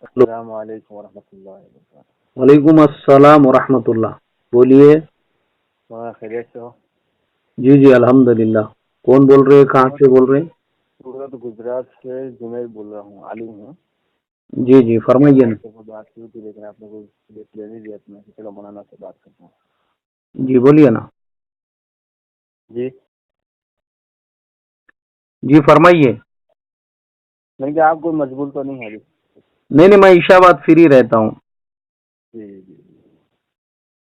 السلام علیکم ورحمۃ اللہ وبرکاتہ۔ وعلیکم السلام ورحمۃ اللہ، بولیے۔ مولانا خیریت سے ہو؟ جی جی الحمدللہ۔ کون بول رہے ہیں؟ کہاں سے بول رہے ہیں؟ سورت گجرات سے جنید بول رہا ہوں، عالم ہوں۔ جی جی فرمائیے نا۔ بات کی تھی لیکن آپ نے کوئی لے نہیں دیا، تو چلو مولانا سے بات کرتا ہوں۔ جی بولیے نا۔ جی جی فرمائیے۔ نہیں کہ آپ کوئی مجبور تو نہیں ہے ابھی؟ نہیں میں عشاء بعد فری رہتا ہوں۔ جی جی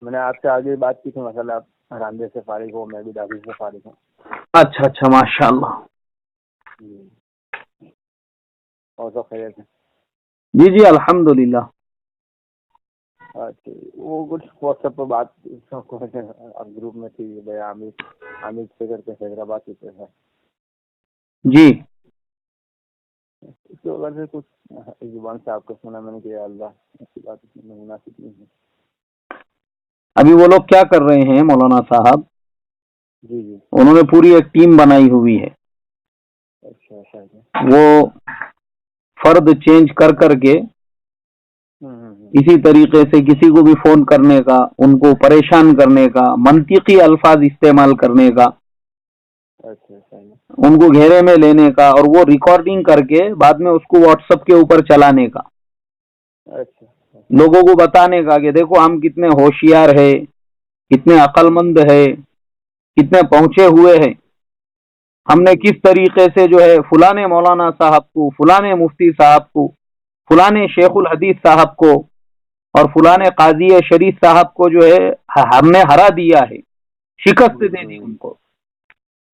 میں نے آپ سے آگے بات کی تھی، مسئلہ آپ راندے سے فارغ ہو، میں بھی داخل سے فارغ ہوں۔ اچھا ماشاء اللہ۔ جی اور سب خیریت ہے؟ جی جی الحمدللہ۔ اچھا وہ کچھ واٹس ایپ پہ بات گروپ میں تھی بھائی عامر سے کر کے حیدرآباد کی طرف ہے، جی اس کی وجہ سے کچھ زبان سے آپ کو سنا میں نے کہ یا اللہ ایسی بات اس میں مناسب نہیں ہے۔ ابھی وہ لوگ کیا کر رہے ہیں مولانا صاحب، جی جی انہوں نے پوری ایک ٹیم بنائی ہوئی ہے۔ اچھا وہ فرد چینج کر کے اسی طریقے سے کسی کو بھی فون کرنے کا، ان کو پریشان کرنے کا، منطقی الفاظ استعمال کرنے کا، ان کو گھیرے میں لینے کا، اور وہ ریکارڈنگ کر کے بعد میں اس کو واٹس ایپ کے اوپر چلانے کا، لوگوں کو بتانے کا کہ دیکھو ہم کتنے ہوشیار ہے، کتنے عقل مند ہے، کتنے پہنچے ہوئے ہیں، ہم نے کس طریقے سے جو ہے فلانے مولانا صاحب کو، فلانے مفتی صاحب کو، فلانے شیخ الحدیث صاحب کو اور فلانے قاضی شریف صاحب کو جو ہے ہم نے ہرا دیا ہے، شکست دے دی ان کو۔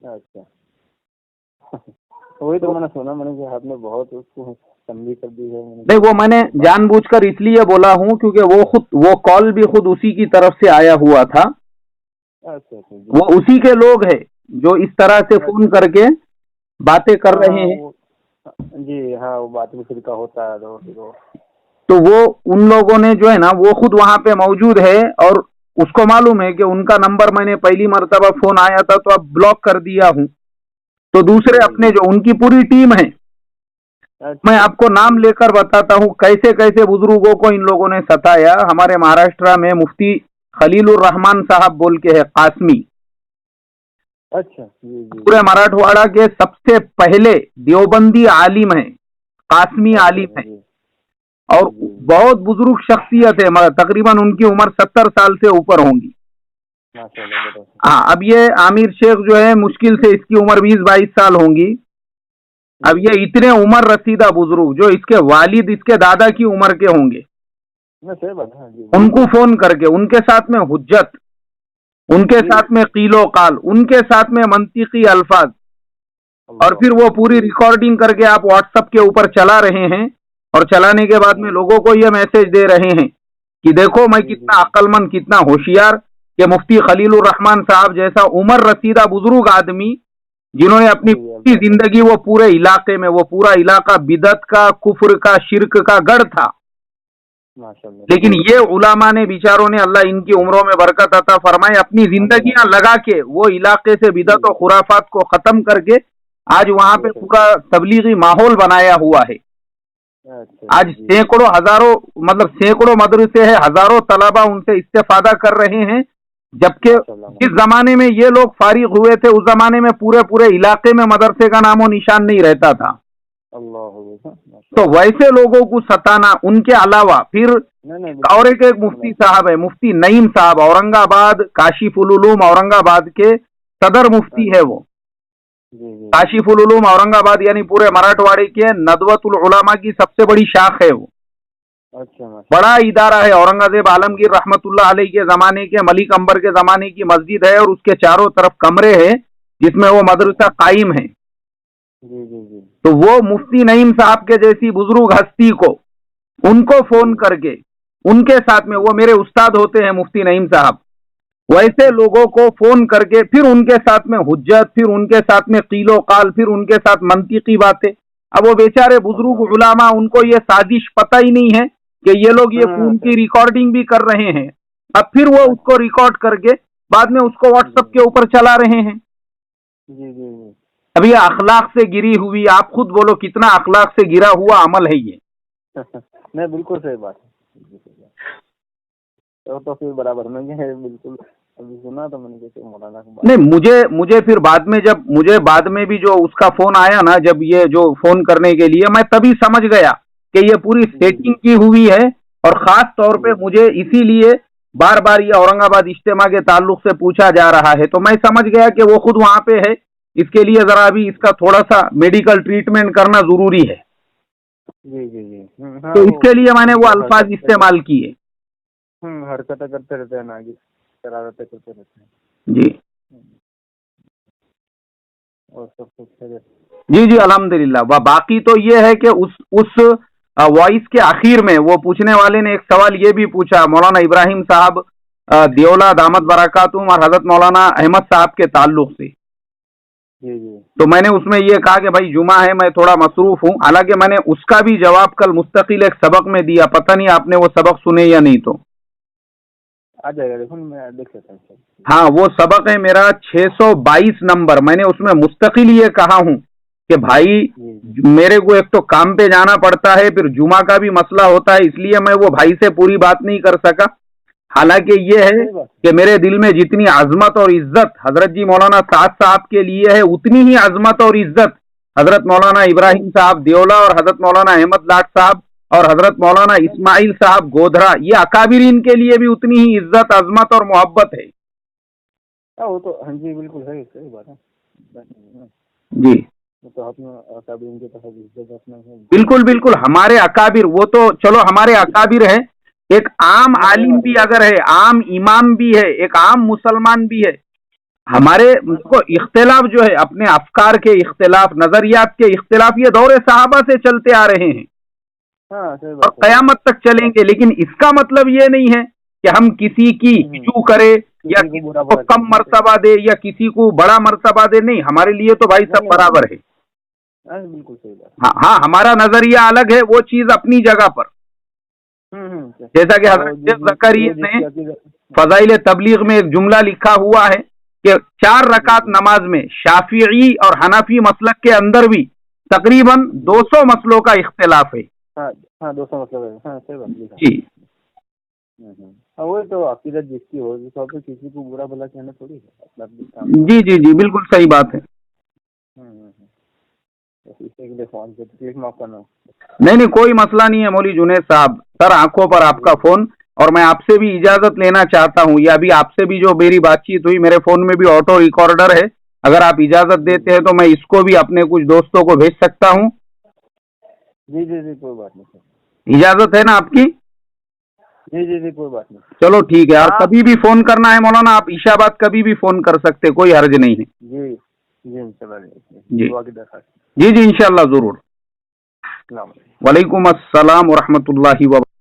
اچھا وہی تو میں نے سنا، میں نے کہ آپ نے بہت اس کو تنبیہ کر دی ہے۔ نہیں وہ میں نے جان بوجھ کر اس لیے بولا ہوں کیونکہ وہ کال بھی خود اسی کی طرف سے آیا ہوا تھا۔ وہ اسی کے لوگ ہیں جو اس طرح سے فون کر کے باتیں کر رہے ہیں۔ جی ہاں وہ بات بھی فرقہ ہوتا ہے تو وہ ان لوگوں نے جو ہے نا وہ خود وہاں پہ موجود ہے، اور اس کو معلوم ہے کہ ان کا نمبر میں نے پہلی مرتبہ فون آیا تھا تو اب بلاک کر دیا ہوں، تو دوسرے اپنے جو ان کی پوری ٹیم ہے، میں آپ کو نام لے کر بتاتا ہوں کیسے کیسے بزرگوں کو ان لوگوں نے ستایا۔ ہمارے مہاراشٹر میں مفتی خلیل الرحمان صاحب بول کے ہے، قاسمی، اچھا پورے مراٹھواڑہ کے سب سے پہلے دیوبندی عالم ہیں، قاسمی عالم ہیں، اور بہت بزرگ شخصیت ہے، تقریباً ان کی عمر 70 سال سے اوپر ہوں گی۔ ہاں اب یہ عامر شیخ جو ہے مشکل سے اس کی عمر 20-22 سال ہوں گی۔ اب یہ اتنے عمر رسیدہ بزرگ جو اس کے والد اس کے دادا کی عمر کے ہوں گے، ان کو فون کر کے ان کے ساتھ میں حجت، ان کے ساتھ میں قیل و قال، ان کے ساتھ میں منطقی الفاظ، اور پھر وہ پوری ریکارڈنگ کر کے آپ واٹس ایپ کے اوپر چلا رہے ہیں، اور چلانے کے بعد میں لوگوں کو یہ میسج دے رہے ہیں کہ دیکھو میں کتنا عقل مند، کتنا ہوشیار، کہ مفتی خلیل الرحمان صاحب جیسا عمر رسیدہ بزرگ آدمی جنہوں نے اپنی پوری زندگی، وہ پورے علاقے میں، وہ پورا علاقہ بدعت کا، کفر کا، شرک کا گڑھ تھا، لیکن یہ علماء نے بیچاروں نے، اللہ ان کی عمروں میں برکت عطا فرمائے، اپنی زندگیاں لگا کے وہ علاقے سے بدعت و خرافات کو ختم کر کے آج وہاں پہ پورا تبلیغی ماحول بنایا ہوا ہے۔ آج سینکڑوں ہزاروں سینکڑوں مدرسے ہیں، ہزاروں طلبہ ان سے استفادہ کر رہے ہیں، جبکہ جس زمانے میں یہ لوگ فارغ ہوئے تھے اس زمانے میں پورے علاقے میں مدرسے کا نام و نشان نہیں رہتا تھا۔ تو ویسے لوگوں کو ستانا، ان کے علاوہ پھر اور ایک مفتی صاحب ہے، مفتی نعیم صاحب، اورنگ آباد کاشف العلوم اورنگ آباد کے صدر مفتی ہے، وہ کاشف العلوم اورنگ آباد یعنی پورے مراٹھواڑے کے ندوۃ العلماء کی سب سے بڑی شاخ ہے، وہ بڑا ادارہ ہے۔ اورنگزیب عالمگیر رحمت اللہ علیہ کے زمانے کے، ملک امبر کے زمانے کی مسجد ہے، اور اس کے چاروں طرف کمرے ہیں جس میں وہ مدرسہ قائم ہے۔ تو وہ مفتی نعیم صاحب کے جیسی بزرگ ہستی کو، ان کو فون کر کے ان کے ساتھ میں، وہ میرے استاد ہوتے ہیں مفتی نعیم صاحب، ویسے لوگوں کو فون کر کے پھر ان کے ساتھ میں حجت، پھر ان کے ساتھ میں قیل و قال، پھر ان کے ساتھ منطقی باتیں۔ اب وہ بیچارے بزرگ علماء، ان کو یہ سازش پتہ ہی نہیں ہے کہ یہ لوگ یہ فون کی ریکارڈنگ بھی کر رہے ہیں، اب پھر وہ اس کو ریکارڈ کر کے بعد میں اس کو واٹس ایپ کے اوپر چلا رہے ہیں۔ اب یہ اخلاق سے گری ہوئی، آپ خود بولو کتنا اخلاق سے گرا ہوا عمل ہے یہ۔ نہیں بالکل صحیح بات ہے، بالکل صحیح بات. تو پھر برابر میں یہ بالکل ابھی سنا تو میں نے کہا مولانا کو بات. نہیں، مجھے پھر بعد میں بھی جو اس کا فون آیا نا، جب یہ جو فون کرنے کے لیے، میں تبھی سمجھ گیا کہ یہ پوری سیٹنگ کی ہوئی ہے. اور خاص طور پہ مجھے اسی لیے بار بار یہ اورنگ آباد اجتماع کے تعلق سے پوچھا جا رہا ہے، تو میں سمجھ گیا کہ وہ خود وہاں پہ ہے. اس کے لیے ذرا ابھی اس کا تھوڑا سا میڈیکل ٹریٹمنٹ کرنا ضروری ہے. جی جی جی. تو اس کے لیے میں نے وہ الفاظ استعمال کیے. حرکتیں کرتے رہتے ہیں نا، شرارتیں کرتے رہتے ہیں. جی اور سب کچھ ہے. جی جی الحمدللہ. باقی تو یہ ہے کہ اس وائس کے آخر میں وہ پوچھنے والے نے ایک سوال یہ بھی پوچھا، مولانا ابراہیم صاحب دیولہ دامت برکاتہم اور حضرت مولانا احمد صاحب کے تعلق سے. جی جی. تو میں نے اس میں یہ کہا کہ بھائی جمعہ ہے، میں تھوڑا مصروف ہوں. حالانکہ میں نے اس کا بھی جواب کل مستقل ایک سبق میں دیا، پتہ نہیں آپ نے وہ سبق سنے یا نہیں. تو آ جائے گا، دیکھو میں دیکھ لیتا ہوں. ہاں وہ سبق ہے میرا 622 نمبر. میں نے اس میں مستقل یہ کہا ہوں کہ بھائی میرے کو ایک تو کام پہ جانا پڑتا ہے، پھر جمعہ کا بھی مسئلہ ہوتا ہے، اس لیے میں وہ بھائی سے پوری بات نہیں کر سکا. حالانکہ یہ ہے کہ میرے دل میں جتنی عظمت اور عزت حضرت جی مولانا سعد صاحب کے لیے ہے، اتنی ہی عظمت اور عزت حضرت مولانا ابراہیم صاحب دیولہ اور حضرت مولانا احمد لاٹ صاحب اور حضرت مولانا اسماعیل صاحب گودھرا، یہ اکابرین کے لیے بھی اتنی ہی عزت، عظمت اور محبت ہے. وہ تو ہاں جی بالکل صحیح بات ہے. جی تو اکابرین کی طرف عزت رکھنا ہے. بالکل بالکل. ہمارے اکابر وہ تو چلو ہمارے اکابر ہیں، ایک عام عالم بھی اگر ہے، عام امام بھی ہے، ایک عام مسلمان بھی ہے. ہمارے کو اختلاف جو ہے، اپنے افکار کے اختلاف، نظریات کے اختلاف، یہ دور صحابہ سے چلتے آ رہے ہیں اور قیامت تک چلیں گے. لیکن اس کا مطلب یہ نہیں ہے کہ ہم کسی کی ہجو کرے یا کسی کو کم مرتبہ دے یا کسی کو بڑا مرتبہ دے. نہیں، ہمارے لیے تو بھائی سب برابر ہے. بالکل صحیح بات. ہاں ہمارا نظریہ الگ ہے، وہ چیز اپنی جگہ پر. جیسا کہ حضرت زکریا نے فضائل تبلیغ میں ایک جملہ لکھا ہوا ہے کہ 4 رکعت نماز میں شافعی اور حنفی مسلک کے اندر بھی تقریباً 200 مسلوں کا اختلاف ہے. ہاں 200 مسلک ہے. ہاں صحیح بات. جی وہ تو عقیدت جس کی ہوگی تو کسی کو برا بھلا کہنا تھوڑی ہے. جی جی جی بالکل صحیح بات ہے. نہیں کوئی مسئلہ نہیں ہے مولوی جنید صاحب. سر آنکھوں پر آپ کا فون، اور میں آپ سے بھی اجازت لینا چاہتا ہوں، یا ابھی آپ سے بھی جو میری بات چیت ہوئی، میرے فون میں بھی آٹو ریکارڈر ہے، اگر آپ اجازت دیتے ہیں تو میں اس کو بھی اپنے کچھ دوستوں کو بھیج سکتا ہوں. جی جی جی کوئی بات نہیں. اجازت ہے نا آپ کی؟ جی جی جی کوئی بات نہیں. چلو ٹھیک ہے. اور کبھی بھی فون کرنا ہے مولانا، آپ عشاء بعد کبھی بھی فون کر سکتے، کوئی حرج نہیں ہے. جی جی انشاءاللہ. جی جی جی انشاءاللہ ضرور. وعلیکم السلام ورحمۃ اللہ وبرکاتہ.